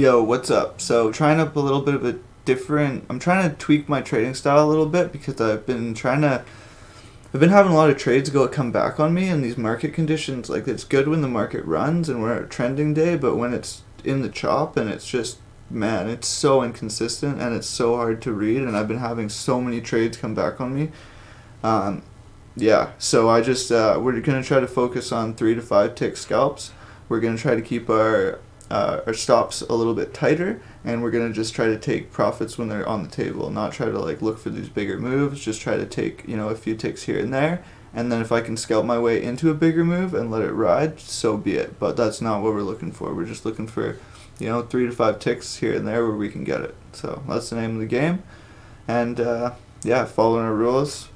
Yo, what's up? So, trying up a little bit of a different. I'm trying to tweak my trading style a little bit because I've been having a lot of trades come back on me in these market conditions. Like, it's good when the market runs and we're at a trending day, but when it's in the chop and it's just, man, it's so inconsistent and it's so hard to read, and I've been having so many trades come back on me. Um, yeah, so we're going to try to focus on 3 to 5 tick scalps. We're going to try to keep our stops a little bit tighter, and we're going to just try to take profits when they're on the table, not try to like look for these bigger moves. Just try to take, a few ticks here and there, and then if I can scalp my way into a bigger move and let it ride, so be it. But that's not what we're looking for. We're just looking for 3 to 5 ticks here and there where we can get it. So that's the name of the game. And yeah, following our rules,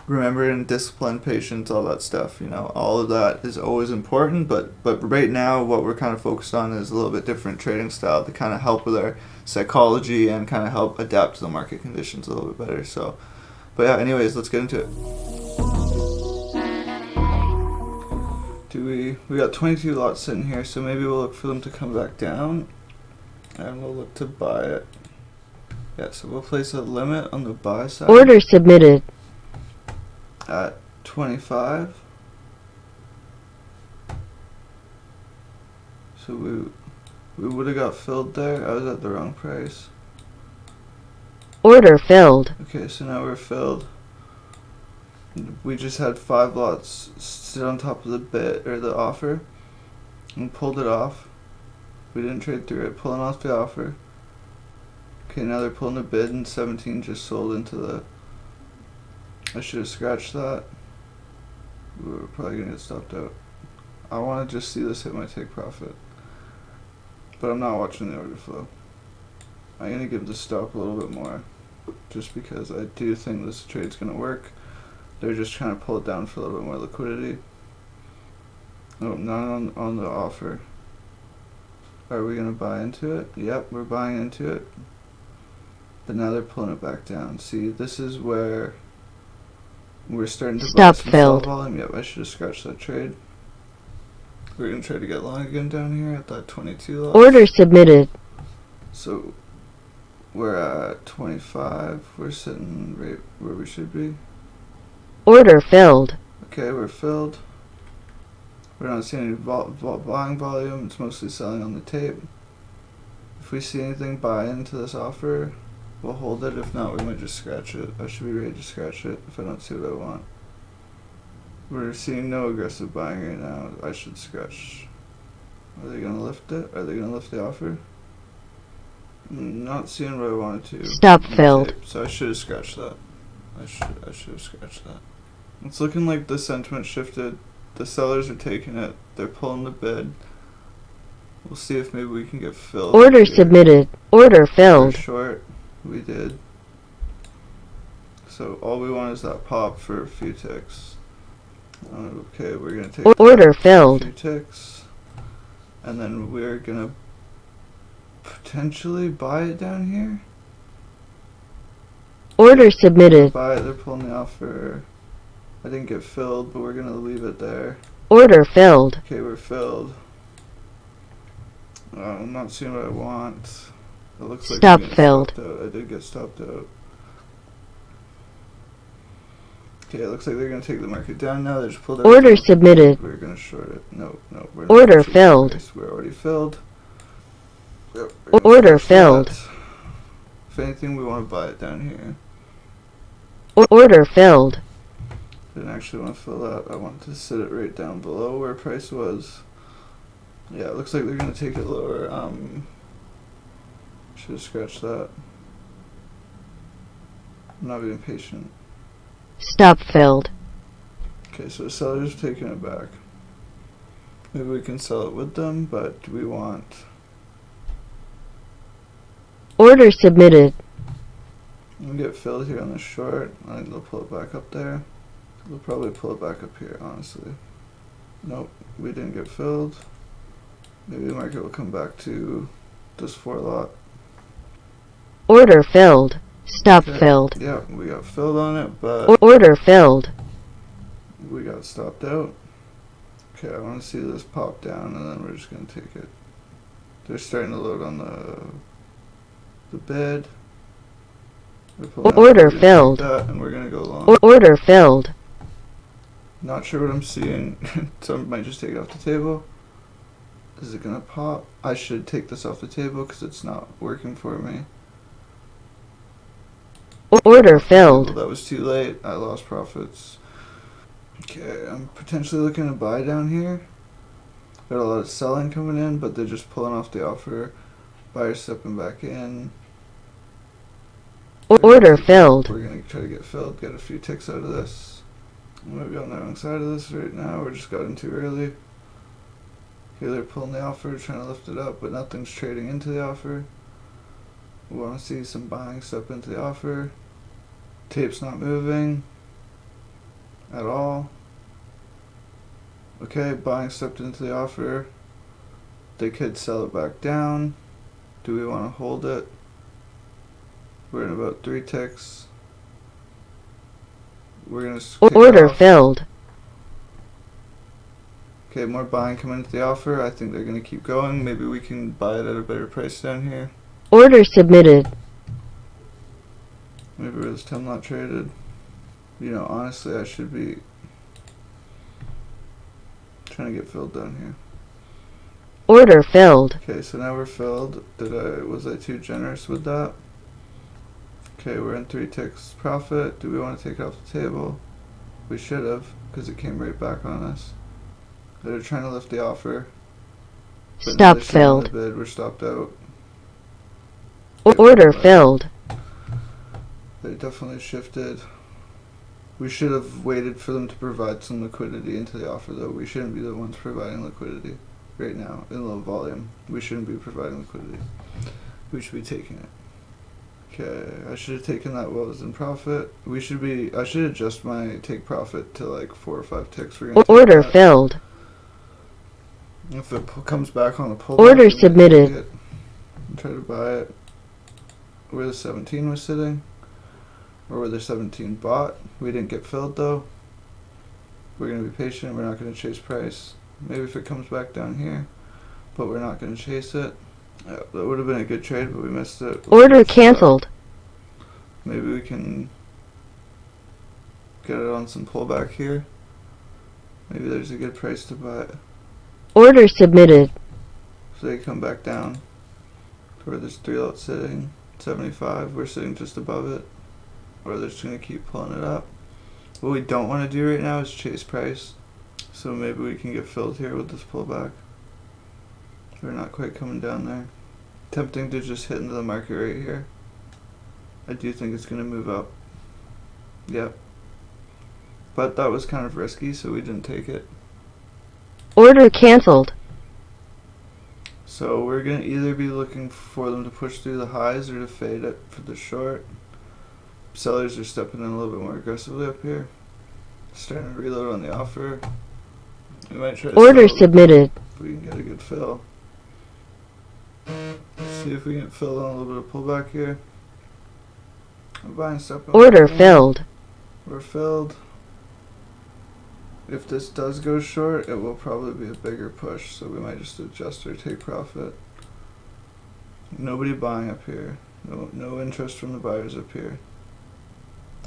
remembering discipline, patience, all that stuff. All of that is always important. But right now, what we're kind of focused on is a little bit different trading style to kind of help with our psychology and kind of help adapt to the market conditions a little bit better. So, but yeah, anyways, let's get into it. We got 22 lots sitting here, so maybe we'll look for them to come back down, and we'll look to buy it. Yeah, so we'll place a limit on the buy side. Order submitted. At 25. So we would have got filled there. I was at the wrong price. Order filled. Okay, so now we're filled. We just had 5 lots sit on top of the bid or the offer and pulled it off. We didn't trade through it, pulling off the offer. Okay, now they're pulling the bid, and 17 just sold into the. I should have scratched that. We were probably going to get stopped out. I want to just see this hit my take profit. But I'm not watching the order flow. I'm going to give the stop a little bit more. Just because I do think this trade's going to work. They're just trying to pull it down for a little bit more liquidity. Oh, not on the offer. Are we going to buy into it? Yep, we're buying into it. But now they're pulling it back down. See, this is where we're starting to stop buy some filled. sell volume. Yep, I should have scratched that trade. We're going to try to get long again down here at that 22 loss. Order submitted. So we're at 25. We're sitting right where we should be. Order filled. Okay, we're filled. We're not seeing any buying volume. It's mostly selling on the tape. If we see anything buy into this offer, we'll hold it. If not, we might just scratch it. I should be ready to scratch it if I don't see what I want. We're seeing no aggressive buying right now. I should scratch. Are they going to lift it? Are they going to lift the offer? Not seeing what I wanted to. Stop filled. So I should have scratched that. I should have scratched that. It's looking like the sentiment shifted. The sellers are taking it. They're pulling the bid. We'll see if maybe we can get filled. Order submitted. Order filled. We're short. We did. So all we want is that pop for a few ticks. Okay, we're gonna take order filled. A few ticks, and then we're gonna potentially buy it down here. Order submitted. Buy it. They're pulling the offer. I didn't get filled, but we're gonna leave it there. Order filled. Okay, we're filled. I'm not seeing what I want. It looks like stop filled. I did get stopped out. Okay, it looks like they're gonna take the market down now. They just pulled. Order submitted. We're gonna short it. No, we're order filled. We're already filled. Yep, order filled. If anything, we want to buy it down here. Order filled. Didn't actually want to fill that. I want to sit it right down below where price was. Yeah, it looks like they're gonna take it lower. Should have scratched that. I'm not being patient. Stop filled. Okay, so the seller's taking it back. Maybe we can sell it with them, but we want. Order submitted. We'll get filled here on the short. I think they'll pull it back up there. They'll probably pull it back up here, honestly. Nope, we didn't get filled. Maybe the market will come back to this 4 lot. Order filled. Stop filled. Yeah, we got filled on it, but order filled. We got stopped out. Okay, I want to see this pop down, and then we're just gonna take it. They're starting to load on the bid. They're pulling out, Order we're gonna take filled. that, and we're gonna go long. Order filled. Not sure what I'm seeing, so I might just take it off the table. Is it gonna pop? I should take this off the table because it's not working for me. Order Well, filled. that was too late. I lost profits. Okay, I'm potentially looking to buy down here. Got a lot of selling coming in, but they're just pulling off the offer. Buyers stepping back in. Order filled. We're gonna try to get filled, get a few ticks out of this. We might be on the wrong side of this right now. We're just got in too early. Okay, they're pulling the offer, trying to lift it up, but nothing's trading into the offer. We want to see some buying step into the offer. Tape's not moving at all. Okay, buying stepped into the offer. They could sell it back down. Do we want to hold it? We're in about 3 ticks. We're gonna Order filled. Okay, more buying coming into the offer. I think they're gonna keep going. Maybe we can buy it at a better price down here. Order submitted. Maybe we're still not traded. You know, honestly, I should be trying to get filled down here. Order filled. Okay, so now we're filled. Was I too generous with that? Okay, we're in 3 ticks profit. Do we want to take it off the table? We should have, because it came right back on us. They're trying to lift the offer. But now Stop they're showing the filled. bid. We're stopped out. Order filled. They definitely shifted. We should have waited for them to provide some liquidity into the offer, though. We shouldn't be the ones providing liquidity right now in low volume. We shouldn't be providing liquidity. We should be taking it. Okay, I should have taken that what was in profit. I should adjust my take profit to like 4 or 5 ticks. We're gonna take Order that. filled. If it comes back on the pullback, Order we might submitted. take it and try to buy it where the 17 was sitting, or where the 17 bought. We didn't get filled though. We're gonna be patient. We're not gonna chase price. Maybe if it comes back down here, but we're not gonna chase it. That would have been a good trade, but we missed it. Order canceled. Maybe we can get it on some pullback here. Maybe there's a good price to buy it. Order submitted. So they come back down to where there's 3 lots sitting. 75, we're sitting just above it. Or they're just going to keep pulling it up. What we don't want to do right now is chase price. So maybe we can get filled here with this pullback. We're not quite coming down there. Tempting to just hit into the market right here. I do think it's going to move up. Yep. But that was kind of risky, so we didn't take it. Order canceled. So we're going to either be looking for them to push through the highs or to fade it for the short. Sellers are stepping in a little bit more aggressively up here. Starting to reload on the offer. We might try to Order sell submitted. if we can get a good fill. Let's see if we can fill on a little bit of pullback here. We're buying stuff. Order filled. We're filled. If this does go short, it will probably be a bigger push, so we might just adjust our take profit. Nobody buying up here. No interest from the buyers up here.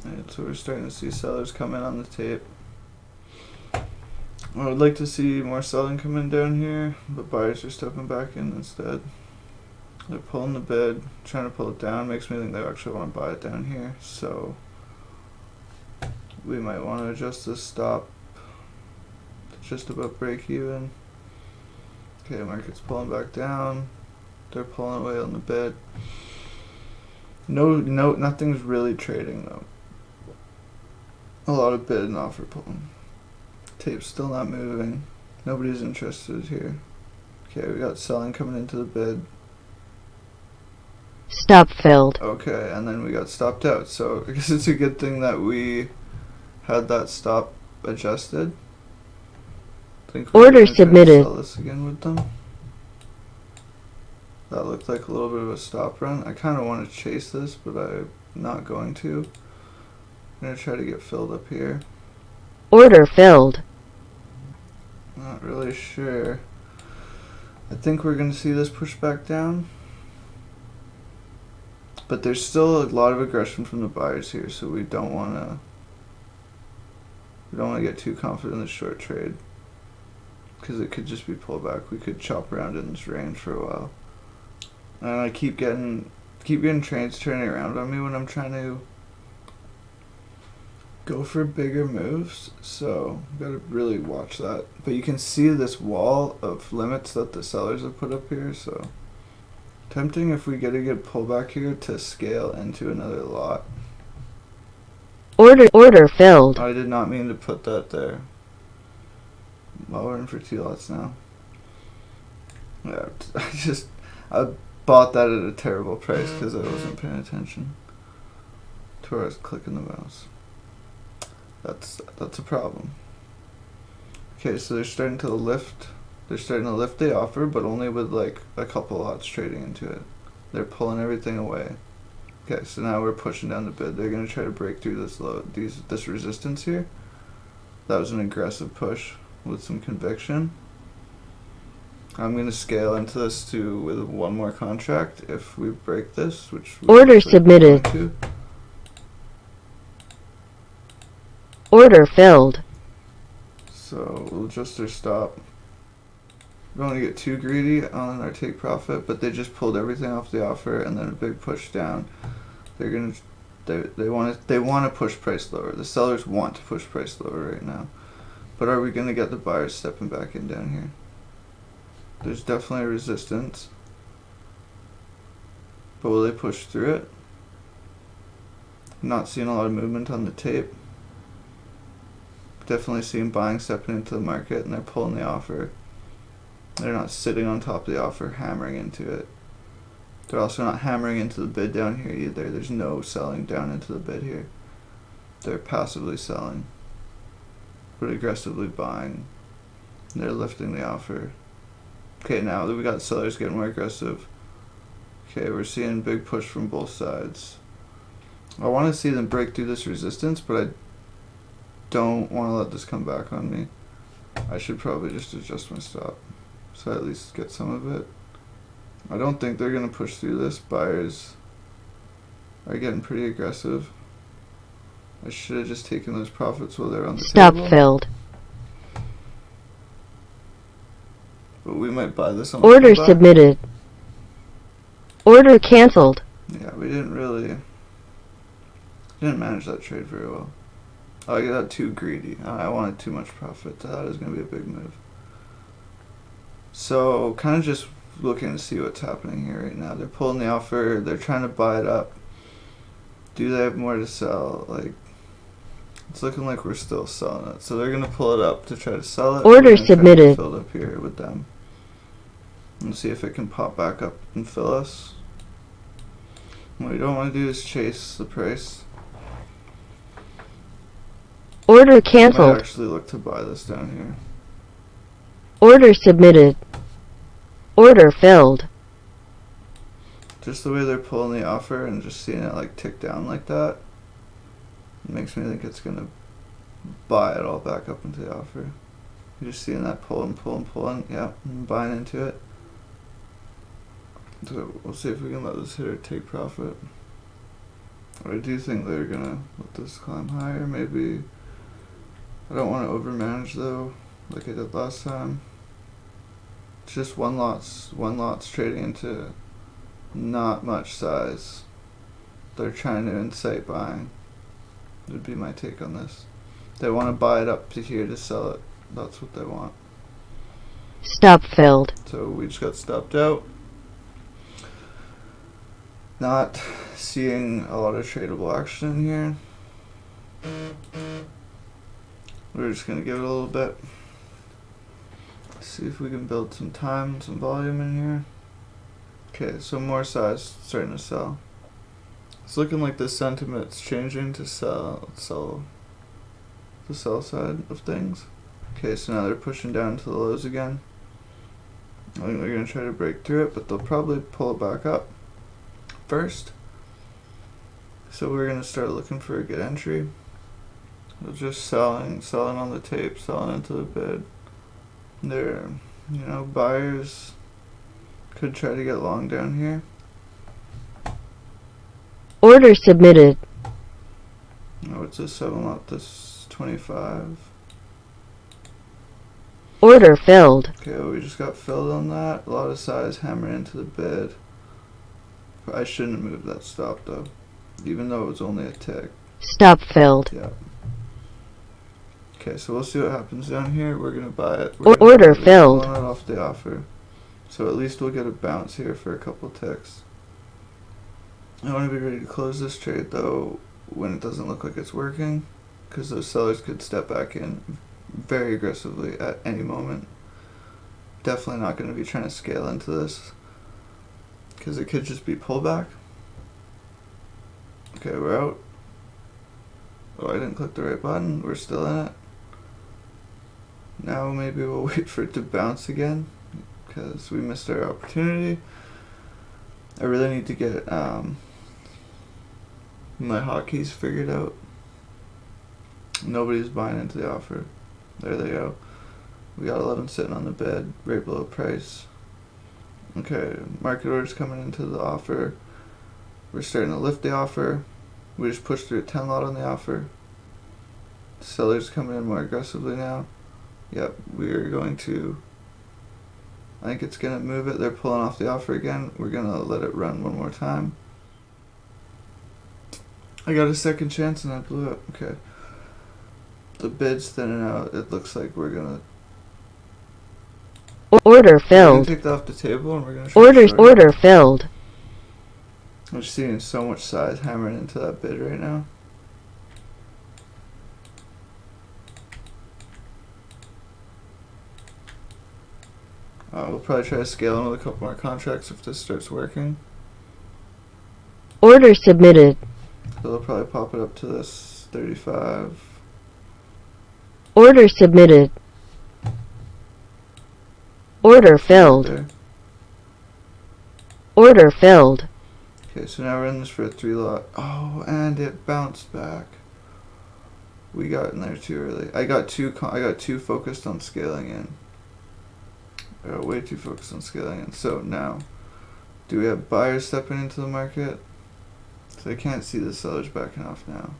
Alright, so we're starting to see sellers come in on the tape. I would like to see more selling come in down here, but buyers are stepping back in instead. They're pulling the bid, trying to pull it down. Makes me think they actually want to buy it down here, so we might want to adjust this stop to just about break even. Okay, market's pulling back down. They're pulling away on the bid. Nothing's really trading though. A lot of bid and offer pulling. Tape's still not moving. Nobody's interested here. Okay, we got selling coming into the bid. Stop filled. Okay, and then we got stopped out. So I guess it's a good thing that we had that stop adjusted. I think we're Order gonna try to submitted. Sell this again with them. That looked like a little bit of a stop run. I kind of want to chase this, but I'm not going to. I'm going to try to get filled up here. Order filled. Not really sure. I think we're going to see this push back down. But there's still a lot of aggression from the buyers here, so we don't want to get too confident in the short trade, because it could just be pullback. We could chop around in this range for a while. And I keep getting trades turning around on me when I'm trying to go for bigger moves, so gotta really watch that. But you can see this wall of limits that the sellers have put up here, so tempting if we get a good pullback here to scale into another lot. Order filled. I did not mean to put that there. Well, we're in for 2 lots now. Yeah, I bought that at a terrible price because I wasn't paying attention to where I was clicking the mouse. That's a problem. Okay, so they're starting to lift the offer, but only with like a couple lots trading into it. They're pulling everything away. Okay, so now we're pushing down the bid. They're gonna try to break through this resistance here. That was an aggressive push with some conviction. I'm gonna scale into this with one more contract if we break this, which Order submitted. Order filled. So we'll adjust our stop. We don't want to get too greedy on our take profit, but they just pulled everything off the offer and then a big push down. They want to push price lower. The sellers want to push price lower right now. But are we going to get the buyers stepping back in down here? There's definitely a resistance. But will they push through it? Not seeing a lot of movement on the tape. Definitely seeing buying stepping into the market, and they're pulling the offer. They're not sitting on top of the offer hammering into it. They're also not hammering into the bid down here either. There's no selling down into the bid here. They're passively selling, but aggressively buying. They're lifting the offer. Okay, now that we got sellers getting more aggressive. Okay, we're seeing big push from both sides. I want to see them break through this resistance, but I don't want to let this come back on me. I should probably just adjust my stop, so I at least get some of it. I don't think they're going to push through this. Buyers are getting pretty aggressive. I should have just taken those profits while they're on the Stop table. filled. But we might buy this on the Order pullback. submitted. Order cancelled. Yeah, we didn't manage that trade very well. I got too greedy. I wanted too much profit. That was going to be a big move. So, kind of just looking to see what's happening here right now. They're pulling the offer. They're trying to buy it up. Do they have more to sell? Like, it's looking like we're still selling it. So they're going to pull it up to try to sell it. Order We're gonna submitted. try to fill up here with them. And see if it can pop back up and fill us. What we don't want to do is chase the price. Order I might cancelled. actually look to buy this down here. Order submitted. Order filled. Just the way they're pulling the offer and just seeing it like tick down like that, it makes me think it's gonna buy it all back up into the offer. You're just seeing that pull and pull and pulling. Yeah, I'm buying into it. So we'll see if we can let this hitter take profit. I do think they're gonna let this climb higher. Maybe. I don't want to overmanage though, like I did last time. It's just one lot's trading into not much size. They're trying to incite buying. Would be my take on this. They want to buy it up to here to sell it. That's what they want. Stop filled. So we just got stopped out. Not seeing a lot of tradable action in here. We're just going to give it a little bit. See if we can build some time, some volume in here. Okay, so more size starting to sell. It's looking like the sentiment's changing to sell the sell side of things. Okay, so now they're pushing down to the lows again. I think they're going to try to break through it, but they'll probably pull it back up first. So we're going to start looking for a good entry. They're just selling on the tape, selling into the bid. They're, buyers Could try to get long down here. Order submitted. Oh, it's a 7 lot. This 25. Order filled. Okay, well, we just got filled on that. A lot of size hammering into the bid. I shouldn't have moved that stop though, even though it was only a tick. Stop filled. Yeah. Okay, so we'll see what happens down here. We're gonna buy it. Order filled. Pulling it off the offer. So at least we'll get a bounce here for a couple ticks. I want to be ready to close this trade though when it doesn't look like it's working, because those sellers could step back in very aggressively at any moment. Definitely not going to be trying to scale into this, because it could just be pullback. Okay, we're out. Oh, I didn't click the right button. We're still in it. Now maybe we'll wait for it to bounce again, because we missed our opportunity. I really need to get my hotkeys figured out. Nobody's buying into the offer. There they go. We got 11 sitting on the bid, right below price. Okay, market orders coming into the offer. We're starting to lift the offer. We just pushed through a 10 lot on the offer. Sellers coming in more aggressively now. Yep, we're going to, I think it's going to move it. They're pulling off the offer again. We're going to let it run one more time. I got a second chance and I blew it. Okay. The bid's thinning out. It looks like we're going to Order filled. take that off the table and we're going to short it. Order filled. I'm just seeing so much size hammering into that bid right now. We'll probably try to scale in with a couple more contracts if this starts working. Order submitted. So they'll probably pop it up to this 35. Order submitted. Order filled. There. Order filled. Okay, so now we're in this for a 3 lot. Oh, and it bounced back. We got in there too early. I got too focused on scaling in. I got way too focused on scaling in. So now, do we have buyers stepping into the market? So I can't see the sellers backing off now.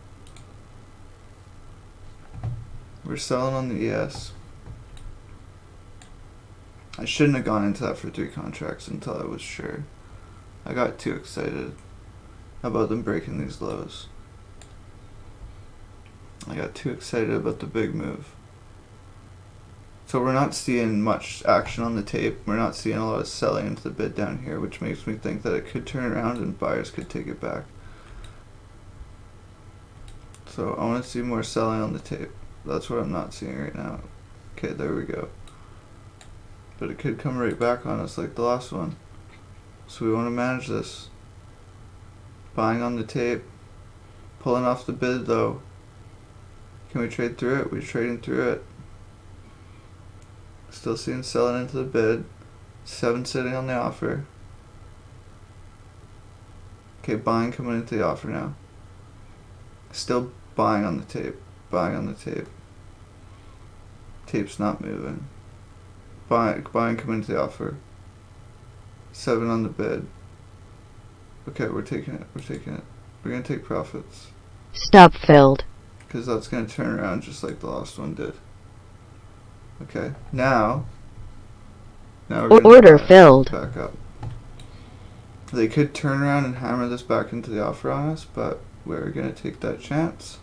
We're selling on the ES. I shouldn't have gone into that for 3 contracts until I was sure. I got too excited about them breaking these lows. I got too excited about the big move. So we're not seeing much action on the tape. We're not seeing a lot of selling into the bid down here, which makes me think that it could turn around and buyers could take it back. So I want to see more selling on the tape. That's what I'm not seeing right now. Okay, there we go. But it could come right back on us like the last one. So we want to manage this. Buying on the tape. Pulling off the bid though. Can we trade through it? We're trading through it. Still seeing selling into the bid. 7 sitting on the offer. Okay, buying coming into the offer now. Still buying on the tape. Buying on the tape. Tape's not moving. Buying coming into the offer. 7 on the bid. Okay, we're taking it. We're taking it. We're gonna take profits. Stop filled. Because that's gonna turn around just like the last one did. Okay, now we're gonna Order filled. back up. They could turn around and hammer this back into the offer on us, but we're gonna take that chance.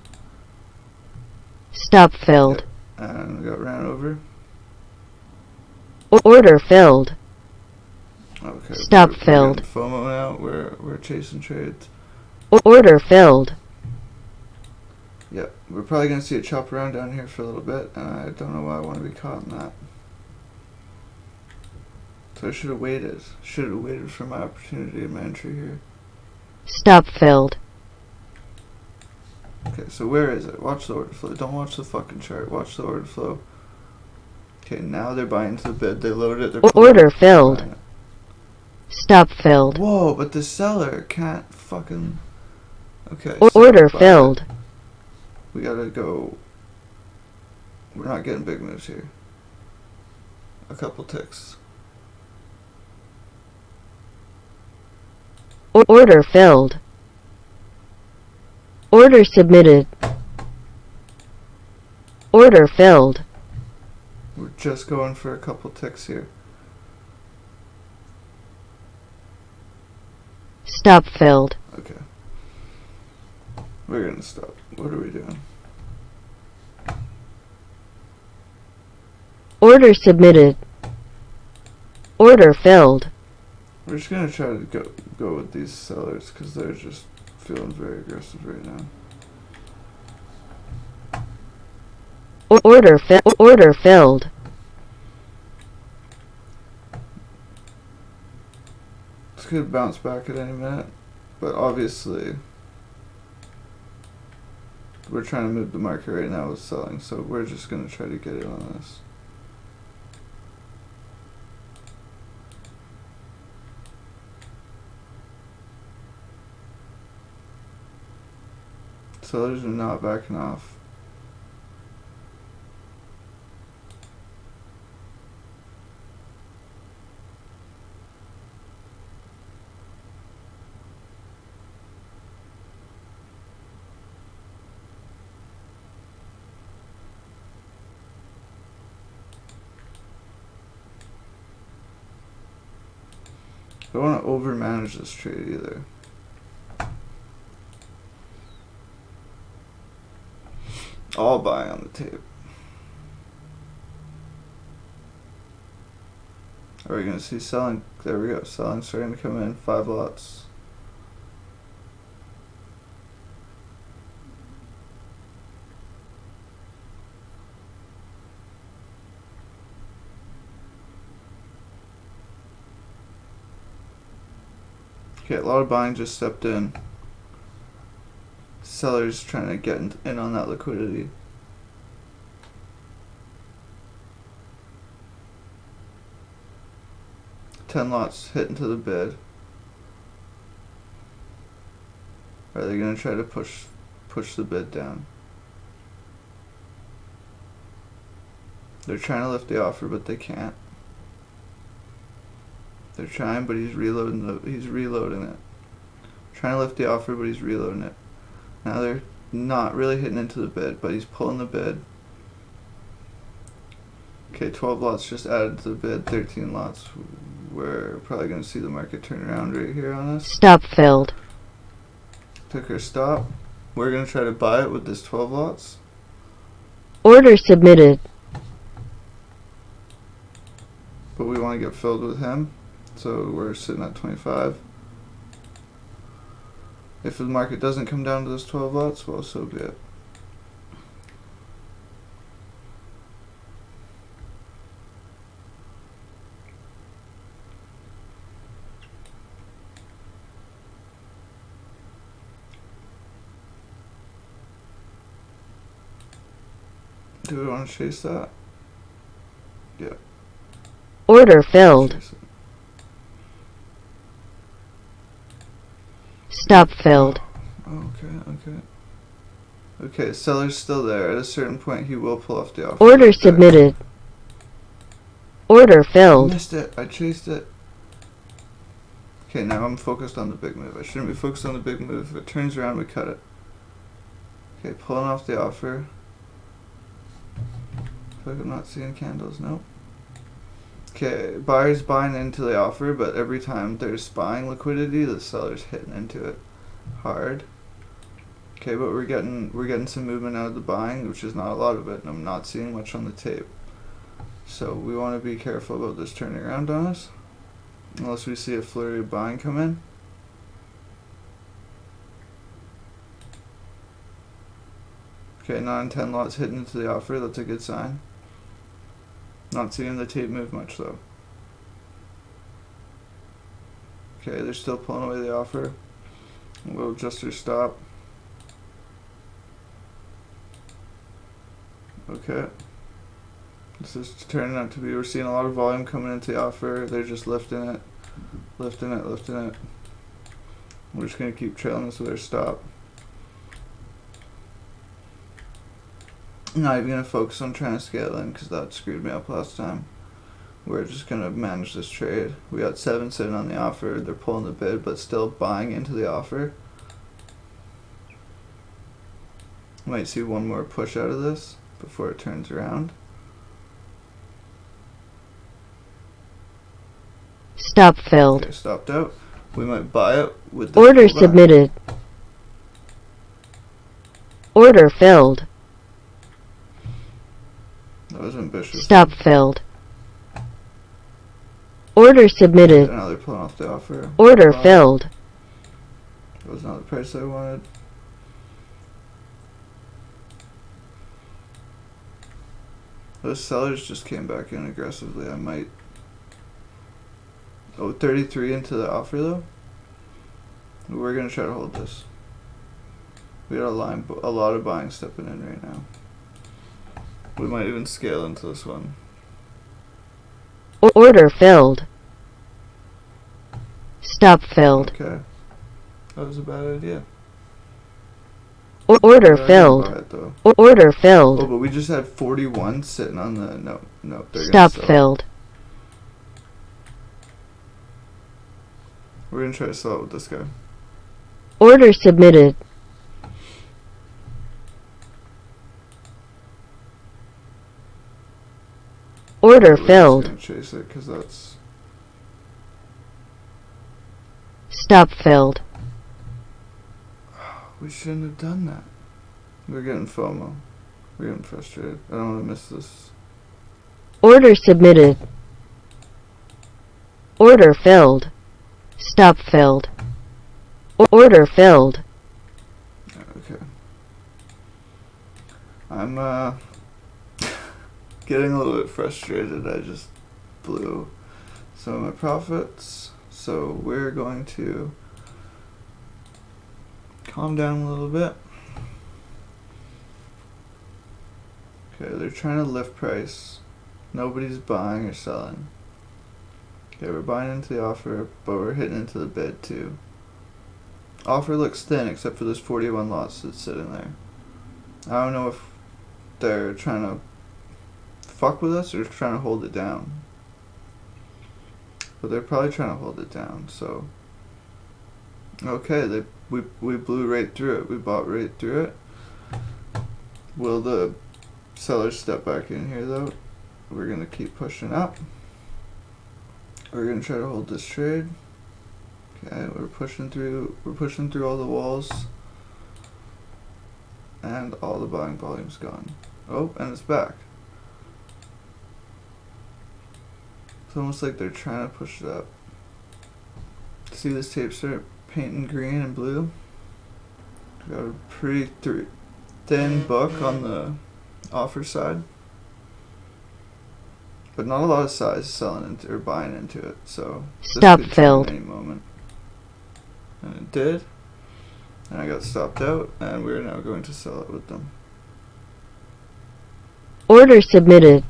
Stop filled. And we got ran over. Order filled. Okay. Stop we're filled. getting FOMO now. We're chasing trades. Order filled. Yep, we're probably gonna see it chop around down here for a little bit, and I don't know why I want to be caught in that. So I should have waited. Should have waited for my opportunity in my entry here. Stop filled. Okay, so where is it? Watch the order flow. Don't watch the fucking chart. Watch the order flow. Okay, now they're buying into the bid. They loaded it. They're pulling Order it, filled. buying it. Stop filled. Whoa, but the seller can't fucking. Okay. Order buy it. filled. We gotta go. We're not getting big moves here. A couple ticks. Order filled. Order submitted. Order filled. We're just going for a couple ticks here. Stop filled. Okay. We're gonna stop. What are we doing? Order submitted. Order filled. We're just gonna try to go with these sellers because they're just feeling very aggressive right now. Order filled. This could bounce back at any minute, but obviously we're trying to move the market right now with selling, so we're just gonna try to get in on this. Sellers are not backing off. I don't want to overmanage this trade either. All buying on the tape. Are we going to see selling? There we go. Selling starting to come in. 5 lots. Okay, a lot of buying just stepped in. Sellers trying to get in on that liquidity. $10 lots hit into the bid. Are they going to try to push the bid down? They're trying to lift the offer, but they can't. They're trying, but he's reloading it. Trying to lift the offer, but he's reloading it. Now they're not really hitting into the bid, but he's pulling the bid. Okay, 12 lots just added to the bid, 13 lots. We're probably going to see the market turn around right here on us. Stop filled. Took our stop. We're going to try to buy it with this 12 lots. Order submitted. But we want to get filled with him. So we're sitting at 25. If the market doesn't come down to those 12 lots, well, so be it. Do we want to chase that? Yeah. Order filled. Chase it. Stop filled. Okay. Okay, seller's still there. At a certain point, he will pull off the offer. Order submitted. Order filled. Missed it. I chased it. Okay, now I'm focused on the big move. I shouldn't be focused on the big move. If it turns around, we cut it. Okay, pulling off the offer. I feel like I'm not seeing candles. Nope. Okay, buyers buying into the offer, but every time there's buying liquidity, the seller's hitting into it hard. Okay, but we're getting some movement out of the buying, which is not a lot of it, and I'm not seeing much on the tape. So we want to be careful about this turning around on us, unless we see a flurry of buying come in. Okay, 9 10 lots hitting into the offer. That's a good sign. Not seeing the tape move much though. Okay, they're still pulling away the offer. We'll adjust our stop. Okay. This is turning out to be, we're seeing a lot of volume coming into the offer. They're just lifting it. We're just going to keep trailing this with our stop. I'm not even going to focus on trying to scale in because that screwed me up last time. we're just gonna manage this trade. We got 7 sitting on the offer. They're pulling the bid, but still buying into the offer. Might see one more push out of this before it turns around. Stop filled. Okay, stopped out. We might buy it with this Order pullback. submitted. Order filled. That was ambitious. Stop filled. Order submitted. Now they're pulling off the offer. Order Wow. filled. That was not the price I wanted. Those sellers just came back in aggressively. I might. Oh, 33 into the offer though. We're gonna try to hold this. We got a lot of buying stepping in right now. We might even scale into this one. Order filled. Stop filled. Okay. That was a bad idea. Order I didn't filled. buy it, though. Order Oh, filled. but we just had 41 sitting on the no. They're Stop gonna sell. filled. We're gonna try to sell it with this guy. Order submitted. Order We're just filled. gonna chase it because that's. Stop filled. We shouldn't have done that. We're getting FOMO. We're getting frustrated. I don't want to miss this. Order submitted. Order filled. Stop filled. Order filled. Okay. I'm getting a little bit frustrated. I just blew some of my profits. So we're going to calm down a little bit. Okay, they're trying to lift price. Nobody's buying or selling. Okay, we're buying into the offer, but we're hitting into the bid too. Offer looks thin except for this 41 lots that's sitting there. I don't know if they're trying to fuck with us or trying to hold it down. But they're probably trying to hold it down, so. Okay, we blew right through it. We bought right through it. Will the sellers step back in here though? We're gonna keep pushing up. We're gonna try to hold this trade. Okay, we're pushing through all the walls. And all the buying volume's gone. Oh, and it's back. It's almost like they're trying to push it up. See this tape start painting green and blue? Got a pretty thin book on the offer side. But not a lot of size selling into or buying into it, so this Stop could turn filled. any moment. And it did. And I got stopped out, and we're now going to sell it with them. Order submitted.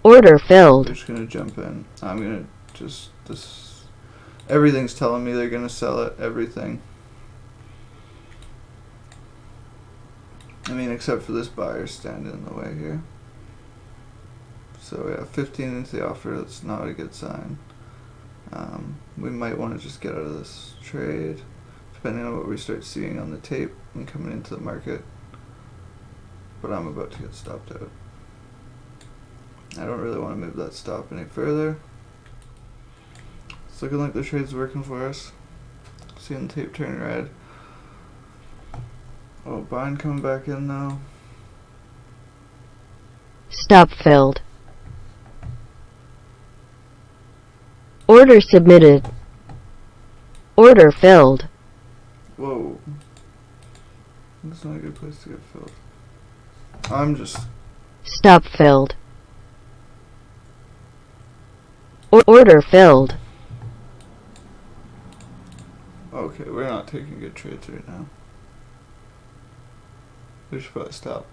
Order They're filled. just gonna jump in. I'm gonna just everything's telling me they're gonna sell it. Everything. I mean, except for this buyer standing in the way here. So yeah, 15 into the offer. That's not a good sign. We might want to just get out of this trade, depending on what we start seeing on the tape and coming into the market. But I'm about to get stopped out. I don't really want to move that stop any further. It's looking like the trade's working for us. Seeing the tape turn red. Oh, buying coming back in now. Stop filled. Order submitted. Order filled. Whoa. That's not a good place to get filled. I'm just. Stop filled. Order filled. Okay, we're not taking good trades right now. We should probably stop.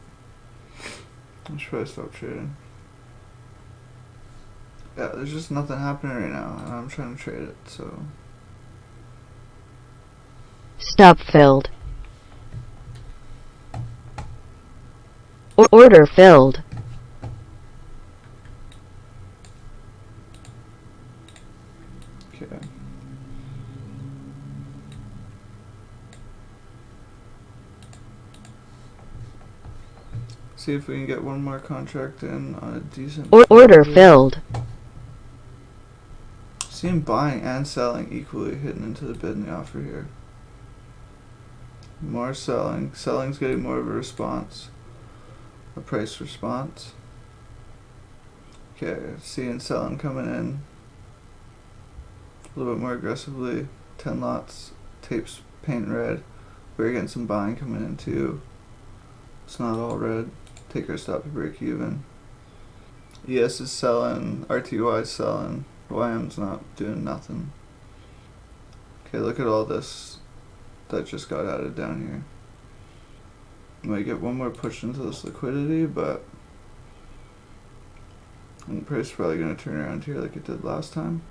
We should probably stop trading. Yeah, there's just nothing happening right now, and I'm trying to trade it, so. Stop filled. Order filled. Okay. See if we can get one more contract in on a decent. Order filled. See him buying and selling equally hitting into the bid and the offer here. More selling. Selling's getting more of a response. A price response. Okay, seeing selling coming in a little bit more aggressively. 10 lots. Tapes paint red. We're getting some buying coming in too. It's not all red. Take our stop to break even. ES is selling. RTY is selling. YM's not doing nothing. Okay, look at all this that just got added down here. Might get one more push into this liquidity, but the price is probably going to turn around here like it did last time.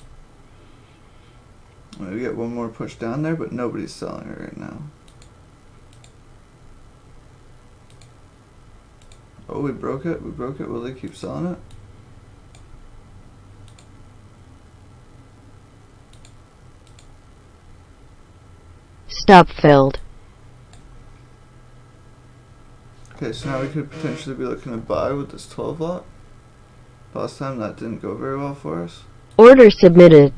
We get one more push down there, but nobody's selling it right now. Oh, we broke it. We broke it. Will they keep selling it? Stop filled. Okay, so now we could potentially be looking to buy with this 12 lot. Last time that didn't go very well for us. Order submitted.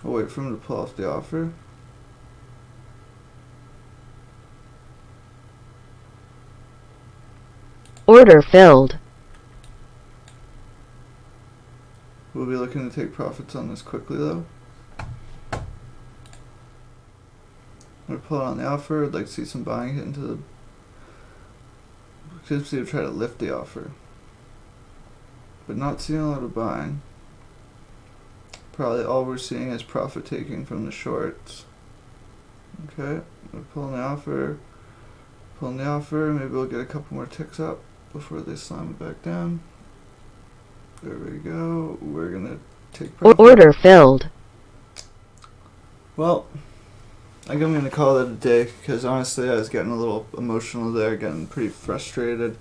I'll wait for him to pull off the offer. Order filled. We'll be looking to take profits on this quickly though. We're pulling on the offer. I'd like to see some buying hit into the. Could see to try to lift the offer, but not seeing a lot of buying. Probably all we're seeing is profit taking from the shorts. Okay, we're pulling the offer. Pulling the offer. Maybe we'll get a couple more ticks up before they slam it back down. There we go. We're gonna take profit. Order filled. Well, I think I'm going to call it a day because honestly I was getting a little emotional there, getting pretty frustrated.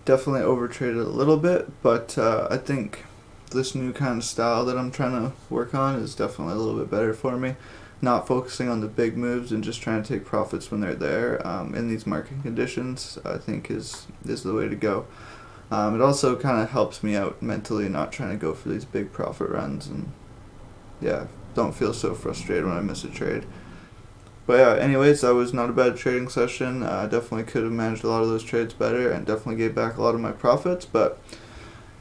Definitely overtraded a little bit, but I think this new kind of style that I'm trying to work on is definitely a little bit better for me. Not focusing on the big moves and just trying to take profits when they're there in these market conditions, I think is the way to go. It also kind of helps me out mentally, not trying to go for these big profit runs, and yeah, don't feel so frustrated when I miss a trade. But yeah, anyways, that was not a bad trading session. Definitely could have managed a lot of those trades better and definitely gave back a lot of my profits. But,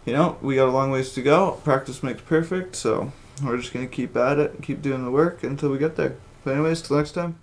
you know, we got a long ways to go. Practice makes perfect. So we're just going to keep at it and keep doing the work until we get there. But anyways, till next time.